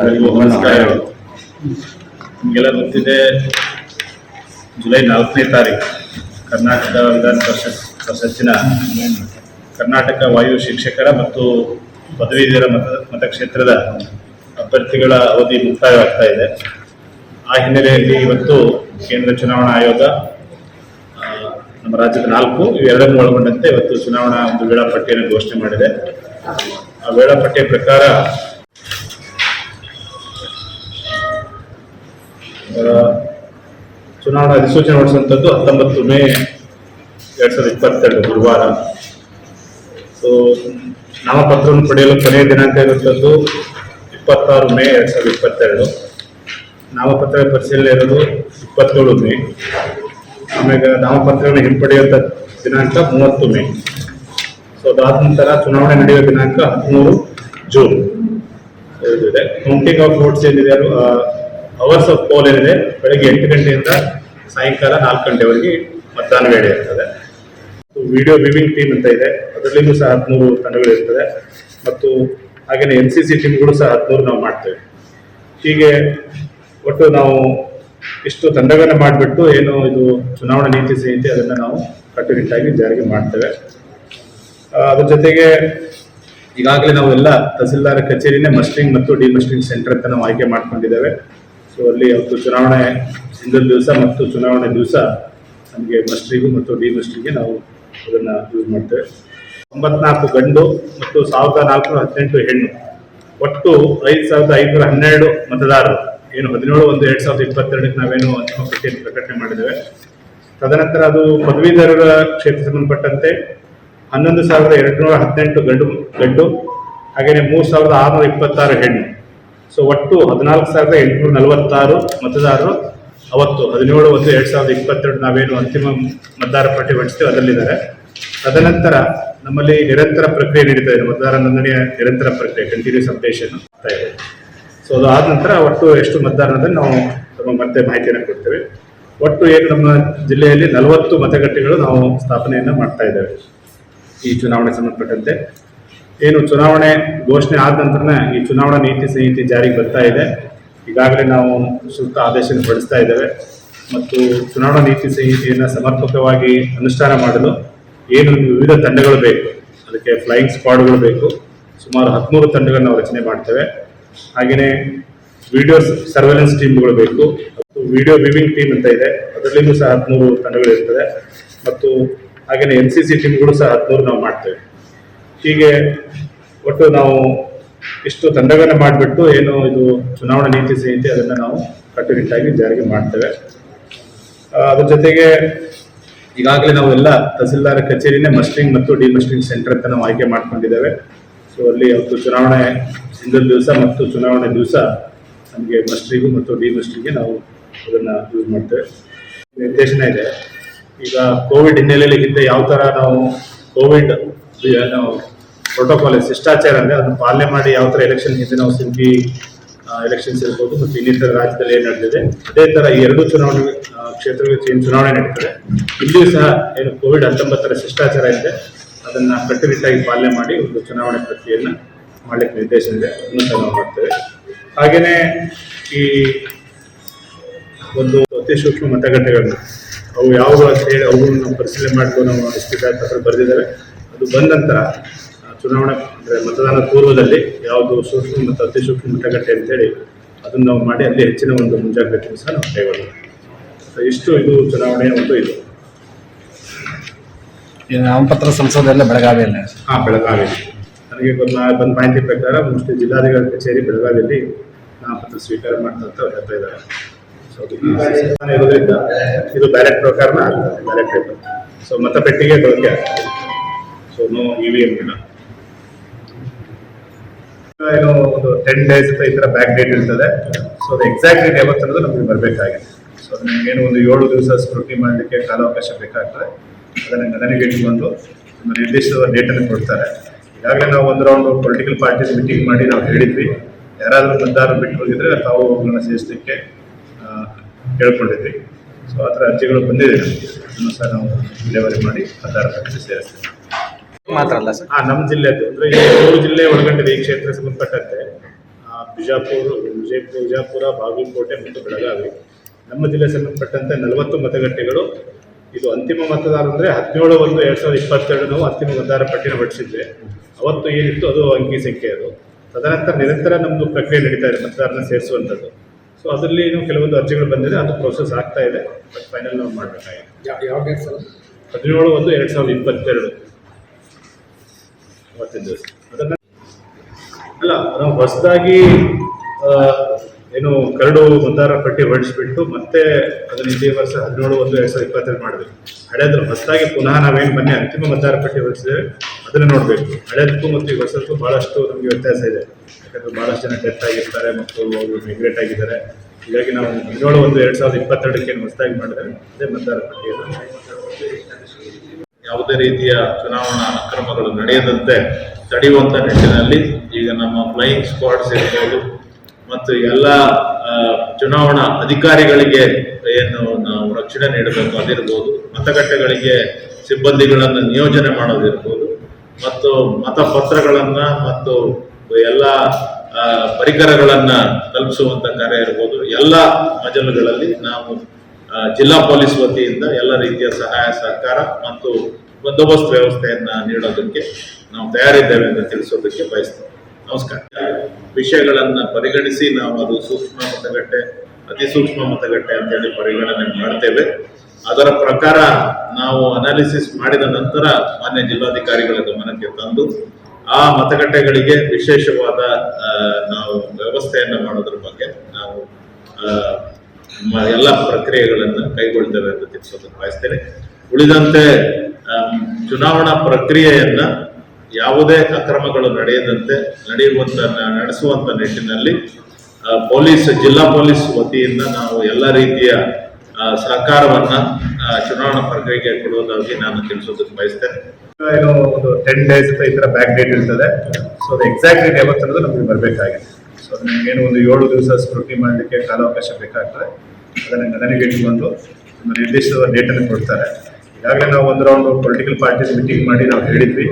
ನಮಸ್ಕಾರಗಳು. ನಿಮಗೆಲ್ಲ ಗೊತ್ತಿದೆ, ಜುಲೈ 4ನೇ ತಾರೀಕು ಕರ್ನಾಟಕ ವಿಧಾನ ಪರಿಷತ್ತಿನ ಕರ್ನಾಟಕ ವಾಯು ಶಿಕ್ಷಕರ ಮತ್ತು ಪದವೀಧರ ಮತಕ್ಷೇತ್ರದ ಅಭ್ಯರ್ಥಿಗಳ ಅವಧಿ ಮುಕ್ತಾಯವಾಗ್ತಾ ಇದೆ. ಆ ಹಿನ್ನೆಲೆಯಲ್ಲಿ ಇವತ್ತು ಕೇಂದ್ರ ಚುನಾವಣಾ ಆಯೋಗ ನಮ್ಮ ರಾಜ್ಯದ 4 ಇವೆರಡನ್ನು ಒಳಗೊಂಡಂತೆ ಇವತ್ತು ಚುನಾವಣಾ ಒಂದು ವೇಳಾಪಟ್ಟಿಯನ್ನು ಘೋಷಣೆ ಮಾಡಿದೆ. ಆ ವೇಳಾಪಟ್ಟಿಯ ಪ್ರಕಾರ ಚುನಾವಣಾ ಅಧಿಸೂಚನೆ ಹೊರಡಿಸುವಂಥದ್ದು 19 ಮೇ 2022 ಗುರುವಾರ. ಸೊ ನಾಮಪತ್ರವನ್ನು ಪಡೆಯಲು ಕೊನೆಯ ದಿನಾಂಕ ಇರುವಂಥದ್ದು 26 ಮೇ 2022. ನಾಮಪತ್ರ ಪರಿಶೀಲನೆ ಇರೋದು 27 ಮೇ. ಆಮೇಲೆ ನಾಮಪತ್ರವನ್ನು ಹಿಂಪಡೆಯುವಂಥ ದಿನಾಂಕ 30 ಮೇ. ಸೊ ಅದಾದ ನಂತರ ಚುನಾವಣೆ ನಡೆಯುವ ದಿನಾಂಕ 13 ಜೂನ್ ಇದೆ. ಕೌಂಟಿಂಗ್ ಆಫ್ ವೋಟ್ಸ್ ಏನಿದೆ, ಅವರ್ಸ್ ಆಫ್ ಪೋಲ್ ಏನಿದೆ, ಬೆಳಗ್ಗೆ 8 ಗಂಟೆಯಿಂದ ಸಾಯಂಕಾಲ 4 ಗಂಟೆವರೆಗೆ ಮತದಾನ ವೇಳೆ ಇರ್ತದೆ. ವಿಡಿಯೋ ವಿವಿಂಗ್ ಟೀಮ್ ಅಂತ ಇದೆ, ಅದರಲ್ಲಿಯೂ ಸಹ 13 ತಂಡಗಳು ಇರ್ತದೆ. ಮತ್ತು ಹಾಗೆಯೇ NCC ಟೀಮ್ಗಳು ಸಹ 13 ನಾವು ಮಾಡ್ತೇವೆ. ಹೀಗೆ ಒಟ್ಟು ನಾವು ಇಷ್ಟು ತಂಡಗಳನ್ನು ಮಾಡಿಬಿಟ್ಟು ಏನು ಇದು ಚುನಾವಣಾ ನೀತಿ ಸಂಹಿತೆ ಅದನ್ನು ನಾವು ಕಟ್ಟುನಿಟ್ಟಾಗಿ ಜಾರಿಗೆ ಮಾಡ್ತೇವೆ. ಅದ್ರ ಜೊತೆಗೆ ಈಗಾಗಲೇ ನಾವು ಎಲ್ಲ ತಹಸೀಲ್ದಾರ್ ಕಚೇರಿನೇ ಮಸ್ಟರಿಂಗ್ ಮತ್ತು ಡಿಮಸ್ಟರಿಂಗ್ ಸೆಂಟರ್ ಅಂತ ನಾವು ಆಯ್ಕೆ ಮಾಡ್ಕೊಂಡಿದ್ದೇವೆ. ಸೊ ಅಲ್ಲಿ ಅವತ್ತು ಚುನಾವಣೆ ಹಿಂದಿನ ದಿವಸ ಮತ್ತು ಚುನಾವಣೆ ದಿವಸ ನಮಗೆ ಮಸ್ಟರಿಂಗು ಮತ್ತು ಡಿಮಸ್ಟರಿಂಗ್ಗೆ ನಾವು ಅದನ್ನು ಯೂಸ್ ಮಾಡ್ತೇವೆ. 94 ಗಂಡು ಮತ್ತು 1418 ಹೆಣ್ಣು, ಒಟ್ಟು 5512 ಮತದಾರರು ಏನು 17/1/2022 ನಾವೇನು ಅಂತಿಮ ಪಟ್ಟಿಯನ್ನು ಪ್ರಕಟಣೆ ಮಾಡಿದ್ದೇವೆ. ತದನಂತರ ಅದು ಪದವೀಧರರ ಕ್ಷೇತ್ರ ಸಂಬಂಧಪಟ್ಟಂತೆ 11,218 ಗಂಡು ಹಾಗೆಯೇ 3,626 ಹೆಣ್ಣು. ಸೊ ಒಟ್ಟು 14,846 ಮತದಾರರು ಅವತ್ತು 17/1/2022 ನಾವೇನು ಅಂತಿಮ ಮತದಾರ ಪಟ್ಟಿ ಹೊರಡಿಸ್ತೇವೆ ಅದರಲ್ಲಿದ್ದಾರೆ. ತದನಂತರ ನಮ್ಮಲ್ಲಿ ನಿರಂತರ ಪ್ರಕ್ರಿಯೆ ನಡೀತಾ ಇದೆ, ಮತದಾರ ನೋಂದಣಿಯ ನಿರಂತರ ಪ್ರಕ್ರಿಯೆ, ಕಂಟಿನ್ಯೂಸ್ ಅಪ್ಡೇಷನ್ ಆಗ್ತಾ ಇದೆ. ಸೊ ಅದು ಆದ ನಂತರ ಒಟ್ಟು ಎಷ್ಟು ಮತದಾರರನ್ನು ನಾವು ಮತ್ತೆ ಮಾಹಿತಿಯನ್ನು ಕೊಡ್ತೇವೆ. ಒಟ್ಟು ಏನು ನಮ್ಮ ಜಿಲ್ಲೆಯಲ್ಲಿ 40 ಮತಗಟ್ಟೆಗಳು ನಾವು ಸ್ಥಾಪನೆಯನ್ನು ಮಾಡ್ತಾ ಇದ್ದೇವೆ. ಈ ಚುನಾವಣೆ ಸಂಬಂಧಪಟ್ಟಂತೆ ಏನು ಚುನಾವಣೆ ಘೋಷಣೆ ಆದ ನಂತರ ಈ ಚುನಾವಣಾ ನೀತಿ ಸಂಹಿತೆ ಜಾರಿಗೆ ಬರ್ತಾ ಇದೆ. ಈಗಾಗಲೇ ನಾವು ಸೂಕ್ತ ಆದೇಶ ಹೊರಡಿಸ್ತಾ ಇದ್ದೇವೆ. ಮತ್ತು ಚುನಾವಣಾ ನೀತಿ ಸಂಹಿತೆಯನ್ನು ಸಮರ್ಪಕವಾಗಿ ಅನುಷ್ಠಾನ ಮಾಡಲು ಏನು ವಿವಿಧ ತಂಡಗಳು ಬೇಕು, ಅದಕ್ಕೆ ಫ್ಲೈಯಿಂಗ್ ಸ್ಕ್ವಾಡ್ಗಳು ಬೇಕು. ಸುಮಾರು 13 ತಂಡಗಳನ್ನು ನಾವು ರಚನೆ ಮಾಡ್ತೇವೆ. ಹಾಗೆಯೇ ವಿಡಿಯೋ ಸರ್ವೆಲೆನ್ಸ್ ಟೀಮ್ಗಳು ಬೇಕು. ಮತ್ತು ವಿಡಿಯೋ ವಿವಿಂಗ್ ಟೀಮ್ ಅಂತ ಇದೆ, ಅದರಲ್ಲಿಯೂ ಸಹ 13 ತಂಡಗಳು ಇರ್ತದೆ. ಮತ್ತು ಹಾಗೆಯೇ NCC ಟೀಮ್ಗಳು ಸಹ 13 ನಾವು ಮಾಡ್ತೇವೆ. ಹೀಗೆ ಒಟ್ಟು ನಾವು ಇಷ್ಟು ತಂಡಗಳನ್ನು ಮಾಡಿಬಿಟ್ಟು ಏನು ಇದು ಚುನಾವಣಾ ನೀತಿ ಸಂಹಿತೆ ಅದನ್ನು ನಾವು ಕಟ್ಟುನಿಟ್ಟಾಗಿ ಜಾರಿಗೆ ಮಾಡ್ತೇವೆ. ಅದ್ರ ಜೊತೆಗೆ ಈಗಾಗಲೇ ನಾವು ಎಲ್ಲ ತಹಸೀಲ್ದಾರ್ ಕಚೇರಿನೇ ಮಸ್ಟರಿಂಗ್ ಮತ್ತು ಡಿಮಸ್ಟರಿಂಗ್ ಸೆಂಟರ್ ಅಂತ ನಾವು ಆಯ್ಕೆ ಮಾಡ್ಕೊಂಡಿದ್ದೇವೆ. ಸೊ ಅಲ್ಲಿ ಅವತ್ತು ಚುನಾವಣೆ ಹಿಂದಿನ ದಿವಸ ಮತ್ತು ಚುನಾವಣೆ ದಿವಸ ನಮಗೆ ಮಸ್ಟರಿಂಗು ಮತ್ತು ಡಿಮಸ್ಟರಿಂಗ್ಗೆ ನಾವು ಅದನ್ನು ಯೂಸ್ ಮಾಡ್ತೇವೆ. ನಿರ್ದೇಶನ ಇದೆ. ಈಗ ಕೋವಿಡ್ ಹಿನ್ನೆಲೆಯಲ್ಲಿ ಹಿಂದೆ ಯಾವ ಥರ ನಾವು ಕೋವಿಡ್ ನಾವು ಪ್ರೋಟೋಕಾಲ್ ಶಿಷ್ಟಾಚಾರ ಅಂದರೆ ಅದನ್ನು ಪಾಲನೆ ಮಾಡಿ ಯಾವ ಥರ ಎಲೆಕ್ಷನ್ ಹಿಂದೆ ನಾವು ಸಿಂಪಿ ಎಲೆಕ್ಷನ್ಸ್ ಇರ್ಬೋದು ಮತ್ತು ಇನ್ನಿತರ ರಾಜ್ಯದಲ್ಲಿ ಏನು ನಡೆದಿದೆ, ಅದೇ ಥರ ಈ 2 ಚುನಾವಣೆ ಕ್ಷೇತ್ರಗಳಿಗೆ ಏನು ಚುನಾವಣೆ ನಡೀತದೆ, ಇಲ್ಲಿಯೂ ಸಹ ಏನು ಕೋವಿಡ್-19 ಶಿಷ್ಟಾಚಾರ ಇದೆ ಅದನ್ನು ಕಟ್ಟುನಿಟ್ಟಾಗಿ ಪಾಲನೆ ಮಾಡಿ ಒಂದು ಚುನಾವಣೆ ಪ್ರಕ್ರಿಯೆಯನ್ನು ಮಾಡಲಿಕ್ಕೆ ನಿರ್ದೇಶನ ಇದೆ. ಅದನ್ನು ಸಹ ನಾವು ಮಾಡ್ತೇವೆ. ಹಾಗೆಯೇ ಈ ಒಂದು ಅತಿ ಸೂಕ್ಷ್ಮ ಮತಗಟ್ಟೆಗಳನ್ನು ಅವು ಯಾವುವು ಅಂತ ಹೇಳಿ ಅವುಗಳನ್ನು ನಾವು ಪರಿಶೀಲನೆ ಮಾಡಿಕೊಂಡು ನಾವು ಪತ್ರ ಬರೆದಿದ್ದೇವೆ. ಅದು ಬಂದ ನಂತರ ಚುನಾವಣೆ ಅಂದರೆ ಮತದಾನ ಪೂರ್ವದಲ್ಲಿ ಯಾವುದು ಸೂಕ್ಷ್ಮ ಮತ್ತು ಅತಿ ಸೂಕ್ಷ್ಮ ಮತಗಟ್ಟೆ ಅಂತೇಳಿ ಅದನ್ನು ನಾವು ಮಾಡಿ ಅಲ್ಲಿ ಹೆಚ್ಚಿನ ಒಂದು ಮುಂಜಾಗ್ರತೆಯನ್ನು ಸಹ ನಾವು ಕೈಗೊಳ್ಳೋಣ. ಇಷ್ಟು ಇದು ಚುನಾವಣೆಯ ಒಂದು ಇದು. ನಾಮಪತ್ರ ಸಂಸದೆಲ್ಲ ಬೆಳಗಾವಿಯಲ್ಲಿ? ಹಾಂ, ಬೆಳಗಾವಿ. ನನಗೆ ಬಂದ ಮಾಹಿತಿ ಪ್ರಕಾರ ಮೋಸ್ಟ್ಲಿ ಜಿಲ್ಲಾಧಿಕಾರಿ ಕಚೇರಿ ಬೆಳಗಾವಿಯಲ್ಲಿ ನಾಮಪತ್ರ ಸ್ವೀಕಾರ ಮಾಡ್ತಂತ ಹೇಳ್ತಾ ಇದ್ದಾರೆ. ಸೊ ಇರೋದ್ರಿಂದ ಇದು ಬ್ಯಾಲೆಟ್ ಪ್ರಕಾರನ ಆಗ್ತದೆ, ಬ್ಯಾಲೆಟ್ ಪೇಪರ್. ಸೊ ಮತಪೆಟ್ಟಿಗೆ ಬಳಕೆ ಆಗ್ತದೆ. ಸೊ ನೋ EVM ಇಲ್ಲ. ಏನೋ ಒಂದು 10 days ಈ ಥರ ಬ್ಯಾಕ್ ಡೇಟ್ ಇರ್ತದೆ. ಸೊ ಅದು ಎಕ್ಸಾಕ್ಟ್ ಡೇಟ್ ಯಾವತ್ತು ಅನ್ನೋದು ನಮಗೆ ಬರಬೇಕಾಗಿದೆ. ಸೊ ನಿಮಗೇನು ಒಂದು 7 ದಿವಸ ಸ್ಕ್ರೂಟಿನಿ ಮಾಡಲಿಕ್ಕೆ ಕಾಲಾವಕಾಶ ಬೇಕಾಗ್ತದೆ. ಅದನ್ನು ಗಣನೆಗೆ ಇಟ್ಟುಕೊಂಡು ಒಂದು ನಿರ್ದಿಷ್ಟವಾದ ಡೇಟನ್ನು ಕೊಡ್ತಾರೆ. ಈಗಾಗಲೇ ನಾವು ಒಂದು ರೌಂಡ್ ಪೊಲಿಟಿಕಲ್ ಪಾರ್ಟೀಸ್ ಮೀಟಿಂಗ್ ಮಾಡಿ ನಾವು ಹೇಳಿದ್ವಿ, ಯಾರಾದರೂ ಮತದಾರರು ಬಿಟ್ಟು ಹೋಗಿದ್ರೆ ತಾವು ಅವುಗಳನ್ನ ಸೇರಿಸಲಿಕ್ಕೆ ಕೇಳ್ಕೊಂಡಿದ್ವಿ. ಸೊ ಆ ಥರ ಅರ್ಜಿಗಳು ಬಂದಿದೆ. ಅದನ್ನು ಸಹ ನಾವು ವಿಲೇವಾರಿ ಮಾಡಿ ಮತದಾರ ಪಟ್ಟಿಗೆ ಸೇರಿಸ್ತೇವೆ. ಮಾತ್ರ ಅಲ್ಲ ಸರ್, ನಮ್ಮ ಜಿಲ್ಲೆದು ಅಂದರೆ ಈ 3 ಜಿಲ್ಲೆ ಒಳಗೊಂಡಿದೆ ಈ ಕ್ಷೇತ್ರ ಸಂಬಂಧಪಟ್ಟಂತೆ ವಿಜಯಪುರ, ಬಾಗಲಕೋಟೆ ಮತ್ತು ಬೆಳಗಾವಿ. ನಮ್ಮ ಜಿಲ್ಲೆ ಸಂಬಂಧಪಟ್ಟಂತೆ 40 ಮತಗಟ್ಟೆಗಳು. ಇದು ಅಂತಿಮ ಮತದಾರ ಅಂದರೆ 17/1/2022 ನಾವು ಅಂತಿಮ ಮತದಾರ ಪಟ್ಟಿನ ಹೊರಡಿಸಿದ್ವಿ. ಅವತ್ತು ಏನಿತ್ತು ಅದು ಅಂಕಿ ಸಂಖ್ಯೆ ಅದು. ತದನಂತರ ನಿರಂತರ ನಮ್ಮದು ಪ್ರಕ್ರಿಯೆ ನಡೀತಾ ಇದೆ ಮತದಾರನ ಸೇರಿಸುವಂಥದ್ದು. ಸೊ ಅದರಲ್ಲಿ ಕೆಲವೊಂದು ಅರ್ಜಿಗಳು ಬಂದಿದೆ, ಅದು ಪ್ರೋಸೆಸ್ ಆಗ್ತಾ ಇದೆ. ಬಟ್ ಫೈನಲ್ ನಾವು ಮಾಡಬೇಕಾಗಿದೆ. ಯಾವ ಡೇಟ್ ಸರ್? 17/1/2022 ಅವತ್ತಿನ ದಿವಸ. ಅದನ್ನು ಅಲ್ಲ, ನಾವು ಹೊಸದಾಗಿ ಏನು ಕರಡು ಮತದಾರರ ಪಟ್ಟಿ ಹೊರಡಿಸ್ಬಿಟ್ಟು ಮತ್ತೆ ಅದನ್ನು ಇದೇ ವರ್ಷ 17/1/2022 ಮಾಡಿದ್ವಿ. ಹಳೆಯದ್ರ ಹೊಸದಾಗಿ ಪುನಃ ನಾವೇನು ಮೊನ್ನೆ ಅಂತಿಮ ಮತದಾರ ಪಟ್ಟಿ ಹೊರಡಿಸಿದ್ದೇವೆ ಅದನ್ನು ನೋಡಬೇಕು. ಹಳೆಯದಕ್ಕೂ ಮತ್ತು ಈ ವರ್ಷಕ್ಕೂ ಭಾಳಷ್ಟು ನಮಗೆ ವ್ಯತ್ಯಾಸ ಇದೆ. ಯಾಕಂದರೆ ಭಾಳಷ್ಟು ಜನ ಡೆತ್ ಆಗಿರ್ತಾರೆ ಮತ್ತು ಅವರು ಮೈಗ್ರೇಟ್ ಆಗಿದ್ದಾರೆ. ಹೀಗಾಗಿ ನಾವು 17/1/2022 ಏನು ಹೊಸದಾಗಿ ಮಾಡಿದರೆ ಅದೇ ಮತದಾರ ಪಟ್ಟಿಯನ್ನು ಯಾವುದೇ ರೀತಿಯ ಚುನಾವಣಾ ಅಕ್ರಮಗಳು ನಡೆಯದಂತೆ ತಡೆಯುವಂಥ ನಿಟ್ಟಿನಲ್ಲಿ ಈಗ ನಮ್ಮ ಫ್ಲೈಯಿಂಗ್ ಸ್ಕ್ವಾಡ್ಸ್ ಇರ್ಬೋದು ಮತ್ತು ಎಲ್ಲ ಚುನಾವಣಾ ಅಧಿಕಾರಿಗಳಿಗೆ ಏನು ನಾವು ರಕ್ಷಣೆ ನೀಡಬೇಕು ಅದಿರ್ಬೋದು, ಮತಗಟ್ಟೆಗಳಿಗೆ ಸಿಬ್ಬಂದಿಗಳನ್ನು ನಿಯೋಜನೆ ಮಾಡೋದಿರ್ಬೋದು ಮತ್ತು ಮತಪತ್ರಗಳನ್ನು ಮತ್ತು ಎಲ್ಲ ಪರಿಕರಗಳನ್ನು ತಲುಪಿಸುವಂಥ ಕಾರ್ಯ ಇರ್ಬೋದು, ಎಲ್ಲ ಮಜಲುಗಳಲ್ಲಿ ನಾವು ಜಿಲ್ಲಾ ಪೊಲೀಸ್ ವತಿಯಿಂದ ಎಲ್ಲ ರೀತಿಯ ಸಹಾಯ ಸಹಕಾರ ಮತ್ತು ಬಂದೋಬಸ್ತ್ ವ್ಯವಸ್ಥೆಯನ್ನು ನೀಡೋದಕ್ಕೆ ನಾವು ತಯಾರಿದ್ದೇವೆ ಅಂತ ತಿಳಿಸೋದಕ್ಕೆ ಬಯಸ್ತೇವೆ. ನಮಸ್ಕಾರ. ವಿಷಯಗಳನ್ನು ಪರಿಗಣಿಸಿ ನಾವು ಅದು ಸೂಕ್ಷ್ಮ ಮತಗಟ್ಟೆ, ಅತಿ ಸೂಕ್ಷ್ಮ ಮತಗಟ್ಟೆ ಅಂತೇಳಿ ಪರಿಗಣನೆ ಮಾಡ್ತೇವೆ. ಅದರ ಪ್ರಕಾರ ನಾವು ಅನಾಲಿಸಿಸ್ ಮಾಡಿದ ನಂತರ ಮಾನ್ಯ ಜಿಲ್ಲಾಧಿಕಾರಿಗಳ ಗಮನಕ್ಕೆ ತಂದು ಆ ಮತಗಟ್ಟೆಗಳಿಗೆ ವಿಶೇಷವಾದ ನಾವು ವ್ಯವಸ್ಥೆಯನ್ನು ಮಾಡೋದ್ರ ಬಗ್ಗೆ ನಾವು ಎಲ್ಲ ಪ್ರಕ್ರಿಯೆಗಳನ್ನು ಕೈಗೊಳ್ತೇವೆ ಅಂತ ತಿಳಿಸೋದಕ್ಕೆ ಬಯಸ್ತೇನೆ. ಉಳಿದಂತೆ ಚುನಾವಣಾ ಪ್ರಕ್ರಿಯೆಯನ್ನ ಯಾವುದೇ ಅಕ್ರಮಗಳು ನಡೆಯದಂತೆ ನಡೆಸುವಂತ ನಿಟ್ಟಿನಲ್ಲಿ ಜಿಲ್ಲಾ ಪೊಲೀಸ್ ವತಿಯಿಂದ ನಾವು ಎಲ್ಲ ರೀತಿಯ ಸಹಕಾರವನ್ನ ಚುನಾವಣಾ ಪ್ರಕ್ರಿಯೆಗೆ ಕೊಡುವುದಾಗಿ ನಾನು ತಿಳಿಸೋದಕ್ಕೆ ಬಯಸ್ತೇನೆ. ಏನೋ ಒಂದು 10 days ಈ ಥರ ಬ್ಯಾಕ್ ಡೇಟ್ ಇರ್ತದೆ. ಸೊ ಅದು ಎಕ್ಸಾಕ್ಟ್ ಡೇಟ್ ಯಾವತ್ತನ್ನೋದು ನಮಗೆ ಬರಬೇಕಾಗಿದೆ. ಸೊ ನಮಗೇನು ಒಂದು 7 ದಿವಸ ಸ್ಕ್ರೂಟಿನಿ ಮಾಡಲಿಕ್ಕೆ ಕಾಲಾವಕಾಶ ಬೇಕಾಗ್ತದೆ. ಅದನ್ನು ಗಣನೆಗೆ ಇಟ್ಟುಕೊಂಡು ನಿರ್ದಿಷ್ಟವಾದ ಡೇಟನ್ನು ಕೊಡ್ತಾರೆ. ಈಗಾಗಲೇ ನಾವು ಒಂದು ರೌಂಡ್ ಪೊಲಿಟಿಕಲ್ ಪಾರ್ಟೀಸ್ ಮೀಟಿಂಗ್ ಮಾಡಿ ನಾವು ಹೇಳಿದ್ವಿ,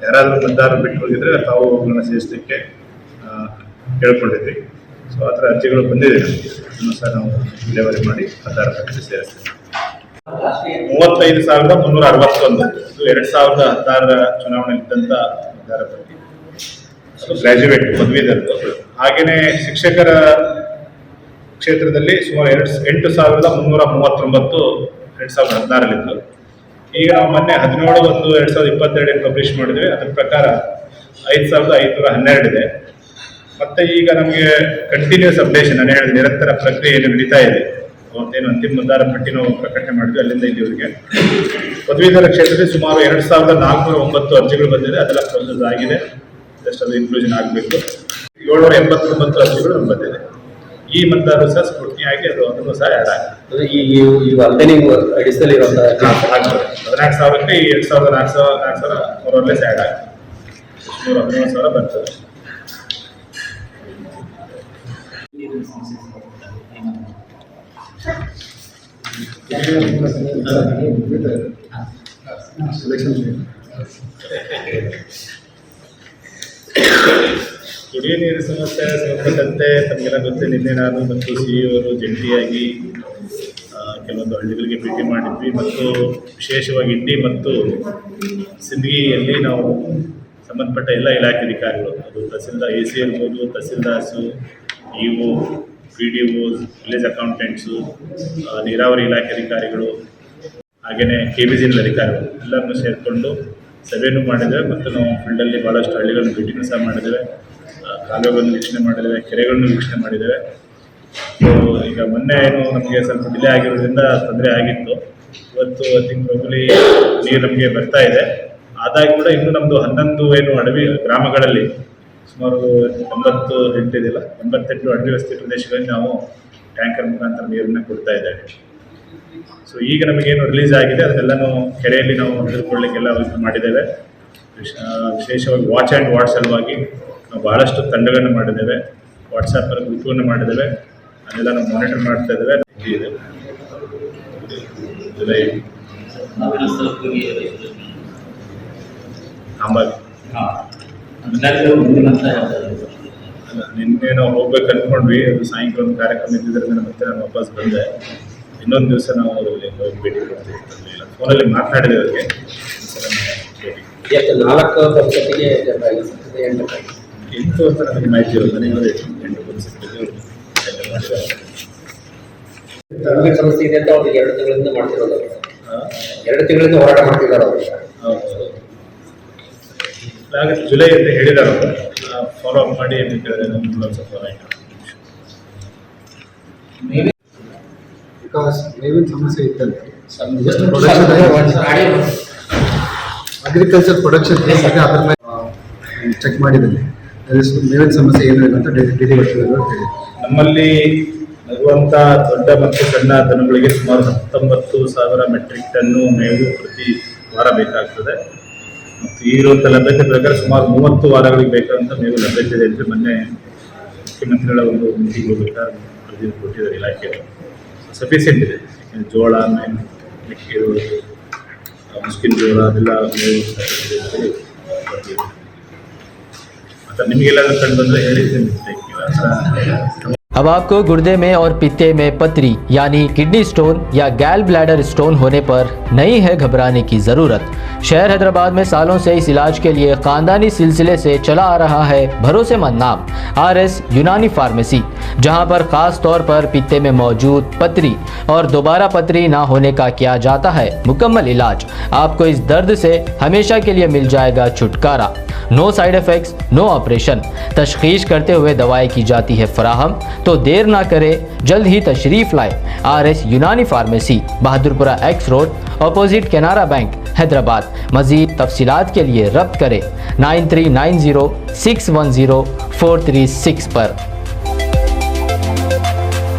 ಯಾರಾದರೂ ಮತದಾರರು ಬಿಟ್ಟು ಹೋಗಿದ್ರೆ ತಾವು ಅವುಗಳನ್ನ ಸೇರಿಸಲಿಕ್ಕೆ ಕೇಳ್ಕೊಂಡಿದ್ವಿ. ಸೊ ಆ ಥರ ಅರ್ಜಿಗಳು ಬಂದಿದೆ. ಅದನ್ನು ಸಹ ನಾವು ಡೆಲಿವರಿ ಮಾಡಿ ಮತದಾರ ಪಟ್ಟಿಗೆ ಸೇರಿಸ್ತೀವಿ. 35,361 ಇದು 2016 ಚುನಾವಣೆಯಲ್ಲಿದ್ದಂಥ ಮತದಾರ ಪಟ್ಟಿ. ಅದು ಗ್ರ್ಯಾಜುಯೇಟ್ ಪದವೀಧರರು. ಹಾಗೆಯೇ ಶಿಕ್ಷಕರ ಕ್ಷೇತ್ರದಲ್ಲಿ ಸುಮಾರು 8,339 2016 ಈಗ ನಾವು ಮೊನ್ನೆ 17/1/2022 ಪಬ್ಲಿಷ್ ಮಾಡಿದ್ವಿ. ಅದರ ಪ್ರಕಾರ 5,512 ಇದೆ. ಮತ್ತೆ ಈಗ ನಮಗೆ ಕಂಟಿನ್ಯೂಸ್ ಅಪ್ಡೇಷನ್, ನಾನು ಹೇಳಿದ ನಿರಂತರ ಪ್ರಕ್ರಿಯೆ ನಡೀತಾ ಇದೆ. ಅವತ್ತೇನು ಅಂತಿಮ ಮತದಾರ ಪಟ್ಟಿ ನಾವು ಪ್ರಕಟಣೆ ಮಾಡಿದ್ವಿ, ಅಲ್ಲಿಂದ ಇಲ್ಲಿವರೆಗೆ ಪದವೀಧರ ಕ್ಷೇತ್ರದಲ್ಲಿ ಸುಮಾರು 2,409 ಅರ್ಜಿಗಳು ಬಂದಿದೆ. ಅದೆಲ್ಲ ಪ್ರೊಸೆಸ್ ಆಗಿದೆ. ಜಸ್ಟ್ ಅದು ಇನ್ಕ್ಲೂಷನ್ ಆಗಬೇಕು. 789 ಅರ್ಜಿಗಳು ನಮ್ಗೆ ಬಂದಿದೆ. ಈ ಮತದಾರರು ಸಹ ಸ್ಫೂರ್ತಿ ಆಗಿ ಅದನ್ನು ಸಹ ಆ್ಯಡ್ ಆಗ್ತದೆ. ಈಗ ಅಲ್ಲದೆ ನೀವು ಅಡಿಷನಲ್ ಇರುವಂತಹ ಆಗ್ತದೆ 14,000ಕ್ಕೆ ಈ 2,400 ಅವರಲ್ಲೇ ಆ್ಯಡ್ ಆಗ್ತದೆ. 17,000 ಬರ್ತದೆ. ಕುಡಿಯುವ ನೀರಿನ ಸಮಸ್ಯೆ ಸಂಬಂಧಪಟ್ಟಂತೆ ತಮಗೆಲ್ಲ ಗೊತ್ತೇ, ನಿನ್ನೆ ನಾನು ಮತ್ತು CEO ಅವರು ಜಂಟಿಯಾಗಿ ಕೆಲವೊಂದು ಹಳ್ಳಿಗಳಿಗೆ ಭೇಟಿ ಮಾಡಿದ್ವಿ. ಮತ್ತು ವಿಶೇಷವಾಗಿ ಇಂಡಿ ಮತ್ತು ಸಿಂದಗಿಯಲ್ಲಿ ನಾವು ಸಂಬಂಧಪಟ್ಟ ಎಲ್ಲ ಇಲಾಖೆ ಅಧಿಕಾರಿಗಳು, ಅದು ತಹಸೀಲ್ದಾರ್ AC ಇರ್ಬೋದು, ತಹಸೀಲ್ದಾರ್ಸು, EO, PDOs, ವಿಲೇಜ್ ಅಕೌಂಟೆಂಟ್ಸು, ನೀರಾವರಿ ಇಲಾಖೆ ಅಧಿಕಾರಿಗಳು, ಹಾಗೆಯೇ KBGL ಅಧಿಕಾರಿಗಳು ಎಲ್ಲರನ್ನೂ ಸೇರಿಕೊಂಡು ಸಭೆಯನ್ನು ಮಾಡಿದ್ದೇವೆ. ಮತ್ತು ನಾವು ಫೀಲ್ಡಲ್ಲಿ ಭಾಳಷ್ಟು ಹಳ್ಳಿಗಳನ್ನು ಭೇಟಿನೂ ಸಹ ಮಾಡಿದ್ದೇವೆ. ಕಾಲುವೆಗಳನ್ನು ವೀಕ್ಷಣೆ ಮಾಡಿದ್ದೇವೆ, ಕೆರೆಗಳನ್ನು ವೀಕ್ಷಣೆ ಮಾಡಿದ್ದೇವೆ. ಸೊ ಈಗ ಮೊನ್ನೆ ಏನು ನಮಗೆ ಸ್ವಲ್ಪ ಡಿಲೇ ಆಗಿರೋದ್ರಿಂದ ತೊಂದರೆ ಆಗಿತ್ತು. ಇವತ್ತು ಐ ಥಿಂಕ್ ಪ್ರಾಬಬ್ಲಿ ನೀರು ನಮಗೆ ಬರ್ತಾ ಇದೆ. ಆದಾಗ ಕೂಡ ಇನ್ನೂ ನಮ್ಮದು 11 ಏನು ಅಡವಿ ಗ್ರಾಮಗಳಲ್ಲಿ ಸುಮಾರು 88 ಅಡವಿ ವಸತಿ ಪ್ರದೇಶಗಳಲ್ಲಿ ನಾವು ಟ್ಯಾಂಕರ್ ಮುಖಾಂತರ ನೀರನ್ನು ಕೊಡ್ತಾ ಇದ್ದೇವೆ. ಸೊ ಈಗ ನಮಗೇನು ರಿಲೀಸ್ ಆಗಿದೆ ಅದನ್ನೆಲ್ಲನೂ ಕೆರೆಯಲ್ಲಿ ನಾವು ತೆಗೆದುಕೊಳ್ಳಲಿಕ್ಕೆಲ್ಲ ವ್ಯವಸ್ಥೆ ಮಾಡಿದ್ದೇವೆ. ವಿಶೇಷವಾಗಿ ವಾಚ್ ಆ್ಯಂಡ್ ವಾರ್ಡ್ ಸಲುವಾಗಿ ನಾವು ಭಾಳಷ್ಟು ತಂಡಗಳನ್ನು ಮಾಡಿದ್ದೇವೆ. ವಾಟ್ಸಪ್ಪಲ್ಲಿ ಗ್ರೂಪನ್ನು ಮಾಡಿದ್ದೇವೆ. ಅದೆಲ್ಲ ನಾವು ಮಾನಿಟರ್ ಮಾಡ್ತಾ ಇದ್ದೇವೆ. ಇದೆ ಜುಲೈ ಅಂಬಾಲಿ ನಿನ್ನೆ ನಾವು ಹೋಗ್ಬೇಕು ಅನ್ಕೊಂಡ್ವಿ, ಅದು ಸಾಯಂಕಾಲ ಒಂದು ಕಾರ್ಯಕ್ರಮ ಇದ್ದಿದ್ದರಿಂದ ಮತ್ತೆ ನಾನು ವಾಪಸ್ ಬಂದೆ. ಇನ್ನೊಂದು ದಿವಸ ನಾವು ಅವ್ರಿಗೆ ಹೋಗಿ ಭೇಟಿ ಕೊಡ್ತೀವಿ ಅಂತಂದಿಲ್ಲ, ಫೋನಲ್ಲಿ ಮಾತನಾಡಿದೆ ಅವ್ರಿಗೆ. ಎಷ್ಟು 4 ಪಂಚಾಯತಿಗೆ ಎಂಟು ಎಂಟು ಅಂತ ನನಗೆ ಮಾಹಿತಿ ಇರೋದು, ನನಗೆ 8 ಪಂಚಾಯತಿಗೆ ಮಾಡಿದ್ದಾರೆ. ನಮಗೆ ಸಮಸ್ಯೆ ಇದೆ ಅಂತ ಅವ್ರಿಗೆ 2 ತಿಂಗಳಿಂದ ಮಾಡ್ತಿರೋದು. 2 ತಿಂಗಳಿಂದ ಹೋರಾಟ ಮಾಡ್ತಿದ್ದಾರೆ ಅವರು. ಹಾಗೆ ಜುಲೈ ಅಂತ ಹೇಳಿದ್ದಾರೆ ಅವರು, ಫಾಲೋ ಅಪ್ ಮಾಡಿ ಅಂತ ಕೇಳಿದ್ರೆ ನಮ್ಗೆ ಸ್ವಲ್ಪ ಬಿಕಾಸ್ ಮೇವಿನ ಸಮಸ್ಯೆ ಇತ್ತಲ್ಲ, ಅಗ್ರಿಕಲ್ಚರ್ ಪ್ರೊಡಕ್ಷನ್ ಬಗ್ಗೆ ಅದ್ರ ಮೇಲೆ ಚೆಕ್ ಮಾಡಿದಲ್ಲಿ ಮೇವಿನ ಸಮಸ್ಯೆ ಏನೂ ಇಲ್ಲ ಅಂತ ಡಿ ನಮ್ಮಲ್ಲಿ ಇರುವಂಥ ದೊಡ್ಡ ಮತ್ತು ಸಣ್ಣ ದನಗಳಿಗೆ ಸುಮಾರು 19,000 ಮೆಟ್ರಿಕ್ ಟನ್ನು ಮೇವು ಪ್ರತಿ ವಾರ ಬೇಕಾಗ್ತದೆ. ಮತ್ತು ಈಗಿರುವಂಥ ಲಭ್ಯತೆ ಪ್ರಕಾರ ಸುಮಾರು 30 ವಾರಗಳಿಗೆ ಬೇಕಾದಂಥ ಮೇವು ಲಭ್ಯತೆ ಇದೆ ಅಂತ ಮೊನ್ನೆ ಮುಖ್ಯಮಂತ್ರಿಗಳ ಒಂದು ಮೀಟಿಂಗ್ ಹೋಗ್ಬೇಕಾದ್ರೆ ವರದಿ ಕೊಟ್ಟಿದ್ದಾರೆ ಇಲಾಖೆಯವರು. ಸಫಿಷಿಯೆಂಟ್ ಇದೆ. ಜೋಳ, ಮೆಕ್ಕೆಜೋಳ, ಮುಸ್ಕಿನ ಜೋಳ ಅದೆಲ್ಲ ಮೇವು ಮತ್ತು ನಿಮಗೆಲ್ಲಾದ್ರೂ ಕಂಡು ಬಂದರೆ ಹೇಳಿದ್ದೀನಿ. अब आपको गुर्दे में और पित्ते में पथरी यानी किडनी स्टोन या गैल ब्लैडर स्टोन होने पर नहीं है घबराने की ज़रूरत। शहर हैदराबाद में सालों से इस इलाज के लिए ख़ानदानी सिलसिले से चला आ रहा है भरोसेमंद नाम RS यूनानी फार्मेसी, जहां पर ख़ास तौर पर पित्ते में मौजूद पथरी और दोबारा पथरी ना होने का किया जाता है मुकम्मल इलाज। आपको इस दर्द से हमेशा के लिए मिल जाएगा छुटकारा। No side effects, no operation. तशखीस करते हुए दवाएं की जाती है फराहम, तो देर ना करें, जल्द ही तशरीफ़ लाए। RS यूनानी pharmacy, Bahadurpura X road, opposite Canara bank, Hyderabad. मज़ीद तफसीलात के लिए रब्त करें 9390610436 पर।